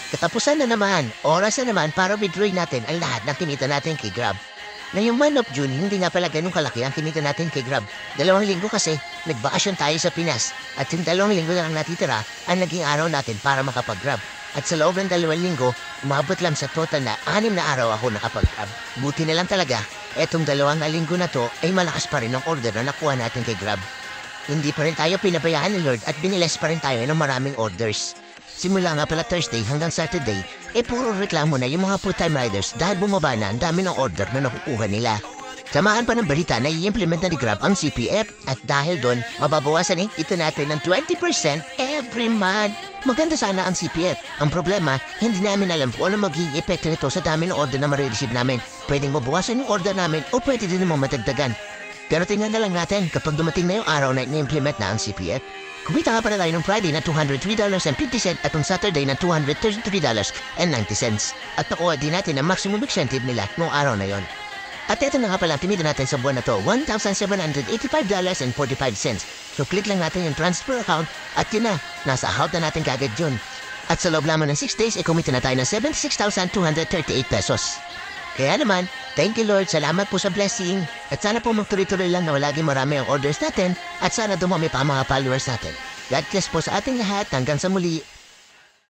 Katapusan na naman, oras na naman para withdrawin natin ang lahat ng kinita natin kay Grab. Ngayong month of June, hindi nga pala ganun kalaki ang kinita natin kay Grab. 2 linggo kasi, nagbakasyon tayo sa Pinas. At yung 2 linggo na lang natitira, ang naging araw natin para makapag-Grab. At sa loob ng 2 linggo, umabot lang sa total na 6 na araw ako nakapag-Grab. Buti na lang talaga, etong 2 linggo na to ay malakas pa rin ang order na nakuha natin kay Grab. Hindi pa rin tayo pinabayaan ni Lord at biniles pa rin tayo ng maraming orders. Simula nga pala Thursday hanggang Saturday, puro reklamo na yung mga full-time riders dahil bumaba na ang dami ng order na nakukuha nila. Samahan pa ng balita na i-implement na ni Grab ang CPF at dahil doon, mababawasan ito natin ng 20% every month. Maganda sana ang CPF. Ang problema, hindi namin alam kung ano magiging epekto nito sa dami ng order na marireceive namin. Pwedeng mabawasan yung order namin o pwede din naman matagdagan. Pero tingnan na lang natin kapag dumating na yung araw na i-implement na ang CPF. Kumita nga pala tayo ng Friday na $203.50 at ng Saturday na $233.90. At nakuha din natin ang maximum incentive nila noong araw na yon. At ito na nga pala ang tinida natin sa buwan na to, $1,785.45. So click lang natin yung transfer account at yun na, nasa account na natin kagad yun. At sa loob lamang ng 6 days, kumita na tayo ng $76,238. Kaya naman, thank you Lord, salamat po sa blessing. At sana po magtuloy-tuloy lang na lagi marami ang orders natin at sana dumami pa ang mga followers natin. God bless po sa ating lahat. Hanggang sa muli.